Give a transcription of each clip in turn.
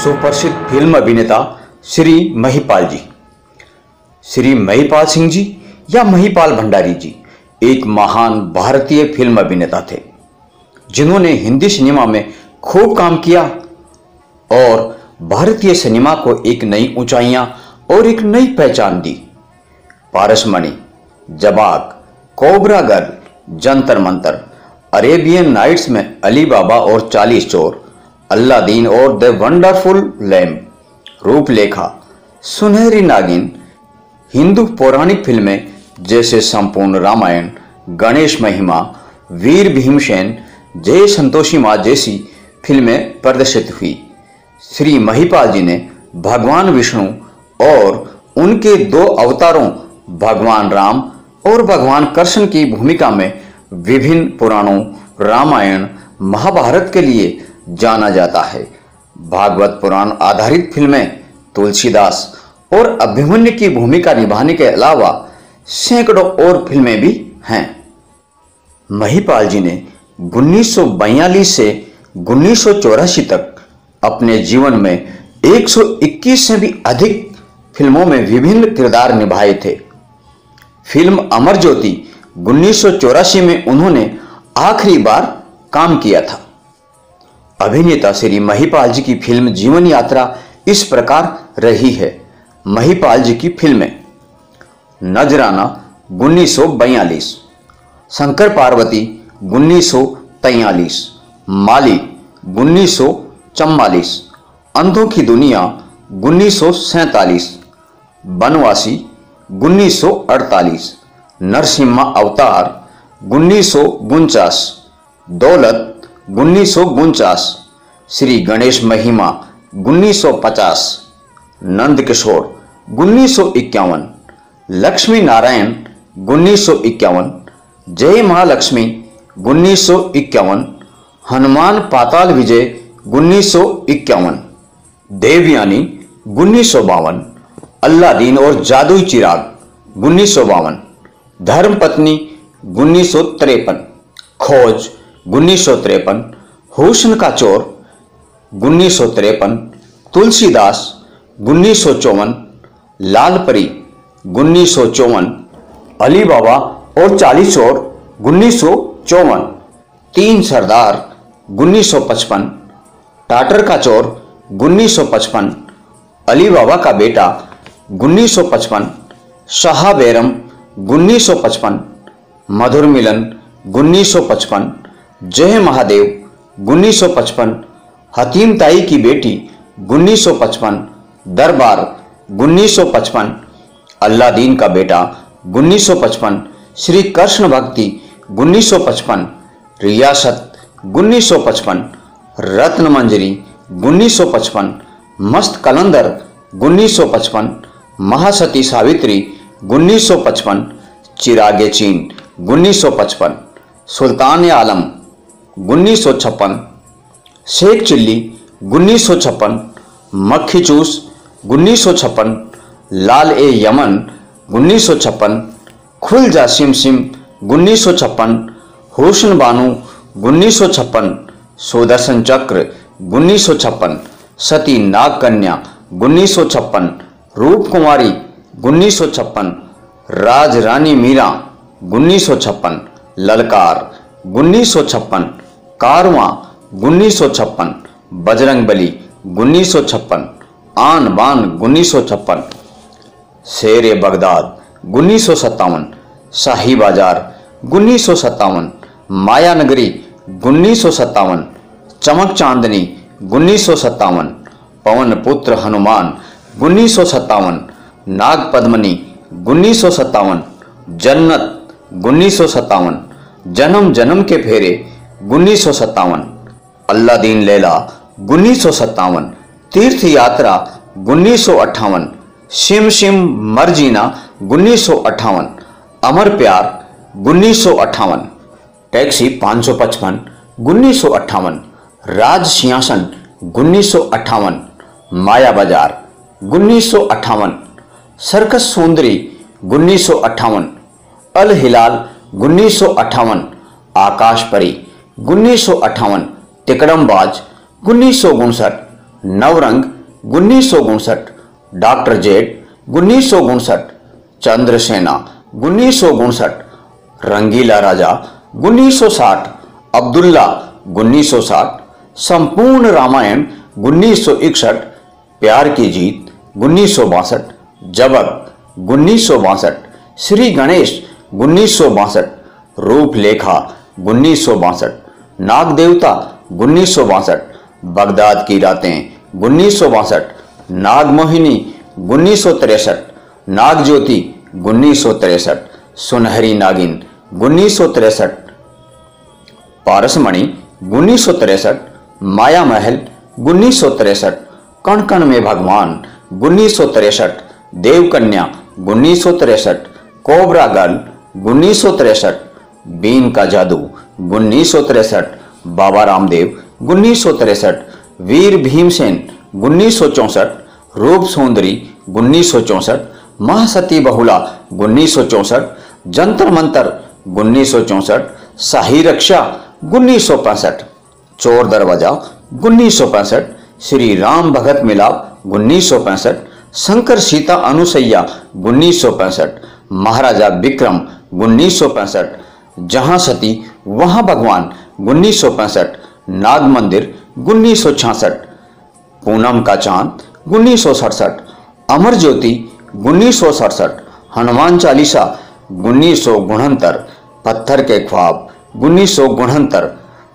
सुप्रसिद्ध फिल्म अभिनेता श्री महिपाल जी। श्री महिपाल सिंह जी या महिपाल भंडारी जी एक महान भारतीय फिल्म अभिनेता थे, जिन्होंने हिंदी सिनेमा में खूब काम किया और भारतीय सिनेमा को एक नई ऊंचाइयां और एक नई पहचान दी। पारसमणि, जबाग, Cobra Girl, Jantar Mantar, Arabian Nights में अली बाबा और 40 चोर, अल्लादीन और द वंडरफुल लैम्प, रूपलेखा, सुनहरी नागिन, हिंदू पौराणिक फिल्में जैसे संपूर्ण रामायण, गणेश महिमा, वीर भीमसेन, जय संतोषी मां जैसी फिल्में प्रदर्शित हुई। श्री महिपाल जी ने भगवान विष्णु और उनके दो अवतारों भगवान राम और भगवान कृष्ण की भूमिका में विभिन्न पुराणों, रामायण, महाभारत के लिए जाना जाता है। भागवत पुराण आधारित फिल्में तुलसीदास और अभिमन्यु की भूमिका निभाने के अलावा सैकड़ों और फिल्में भी हैं। महिपाल जी ने 1942 से 1984 तक अपने जीवन में 121 से भी अधिक फिल्मों में विभिन्न किरदार निभाए थे। फिल्म अमर ज्योति 1984 में उन्होंने आखिरी बार काम किया था। अभिनेता श्री महिपाल जी की फिल्म जीवन यात्रा इस प्रकार रही है। महिपाल जी की फिल्में: नजराना 1942, शंकर पार्वती 1943, माली 1944, अंधों की दुनिया 1947, बनवासी 1948, नरसिम्हा अवतार 1949, दौलत 1949, श्री गणेश महिमा 1950, नंद किशोर 1951, लक्ष्मी नारायण 1951, जय महालक्ष्मी 1951, हनुमान पाताल विजय 1951, देवयानी 1952, अल्लादीन और जादुई चिराग 1952, धर्मपत्नी 1953, खोज 1953, हुस्न का चोर 1953, तुलसीदास 1954, लाल परी 1954, अली बाबा और 40 चोर 1954, तीन सरदार 1955, टाटर का चोर 1955, अली बाबा का बेटा 1955, शाह बैरम 1955, मधुर मिलन 1955, जय महादेव 1955, हतीम ताई की बेटी 1955, दरबार 1955, अल्लादीन का बेटा 1955, श्री कृष्ण भक्ति 1955, रियासत 1955, रत्न मंजरी 1955, मस्त कलंदर 1955, महासती सावित्री 1955, चिरागे चीन 1955, सुल्तान आलम 1956, शेख चिल्ली 1956, मक्खी चूस 1956, लाल ए यमन 1956, खुल जा सिम सिम 1956, हुस्न बानू 1956, सुदर्शन चक्र 1956, सती नाग कन्या 1956, रूप कुमारी 1956, राज रानी मीरा 1956, ललकार 1956, कारवां 1956, बजरंग बली 1956, आन बान 1956, शेर ए बगदाद 1957, शाही बाजार 1957, माया नगरी 1957, चमक चांदनी 1957, पवन पुत्र हनुमान 1957, नाग पद्मनी 1957, जन्नत 1957, जन्म जन्म के फेरे 1957, अल्लादीन लैला 1957, तीर्थ यात्रा 1958, शिम शिम मरजीना 1958, अमर प्यार 1958, टैक्सी 555 1958, राज सिंहासन 1958, माया बाजार 1958, सर्कस सुंदरी 1958, अल हिलाल 1958, आकाश परी 1958, तिकड़मबाज 1959, नवरंग 1959, डॉक्टर जेड 1959, चंद्रसेना 1959, रंगीला राजा 1960, अब्दुल्ला 1960, संपूर्ण रामायण 1961, प्यार की जीत 1962, जबक 1962, श्री गणेश 1962, रूपलेखा 1962, नाग देवता 1962, बगदाद की रातें 1962, नागमोहिनी 1963, नाग ज्योति 1963, सुनहरी नागिन 1963, पारसमणि 1963, माया महल 1963, कण कण में भगवान 1963, देवकन्या 1963, कोबरा गर्ल 1963, बीन का जादू 1963, बाबा रामदेव 1963, वीर भीमसेन 1964, रूप सुंदरी 1964, महासती बहुला 1964, जंतर मंतर 1964, शाही रक्षा 1965, चोर दरवाजा 1965, श्री राम भगत मिलाप 1965, शंकर सीता अनुसैया 1965, महाराजा विक्रम 1965, जहां सती वहां भगवान 1965, नाग मंदिर 1966, पूनम का चांद 1967, अमर ज्योति 1967, हनुमान चालीसा 1969, पत्थर के ख्वाब 1969,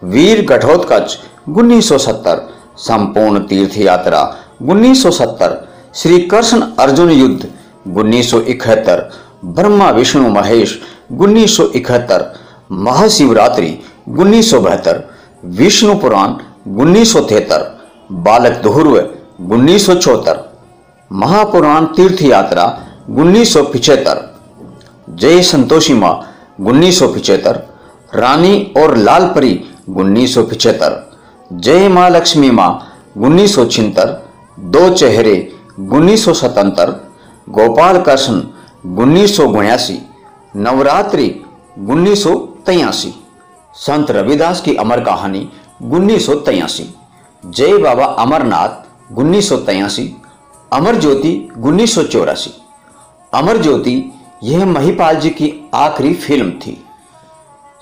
वीर घटोत्कच 1970, संपूर्ण तीर्थ यात्रा 1970, श्री कृष्ण अर्जुन युद्ध 1971, ब्रह्मा विष्णु महेश 1971, महाशिवरात्रि 1972, विष्णु पुराण 1973, बालक ध्रुव 1974, महापुराण तीर्थ यात्रा 1975, जय संतोषी माँ 1975, रानी और लाल परी 1975, जय माँ लक्ष्मी माँ 1976, दो चेहरे 1977, गोपाल कृष्ण 1982, नवरात्रि 1983, संत रविदास की अमर कहानी 1983, जय बाबा अमरनाथ 1983, अमर ज्योति 1984। अमर ज्योति यह महिपाल जी की आखिरी फिल्म थी।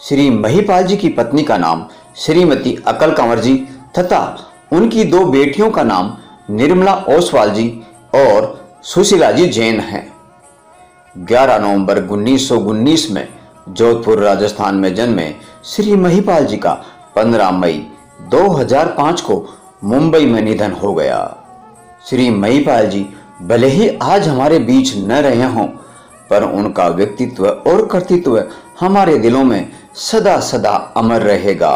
श्री महिपाल जी की पत्नी का नाम श्रीमती अकल कंवर जी तथा उनकी दो बेटियों का नाम निर्मला ओसवाल जी और सुशीला जी जैन है। 11 नवंबर 1919 में जोधपुर राजस्थान में जन्मे श्री महिपाल जी का 15 मई 2005 को मुंबई में निधन हो गया। श्री महिपाल जी भले ही आज हमारे बीच न रहे हों, पर उनका व्यक्तित्व और कर्तृत्व हमारे दिलों में सदा सदा अमर रहेगा,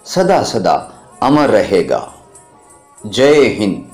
सदा सदा अमर रहेगा। जय हिंद।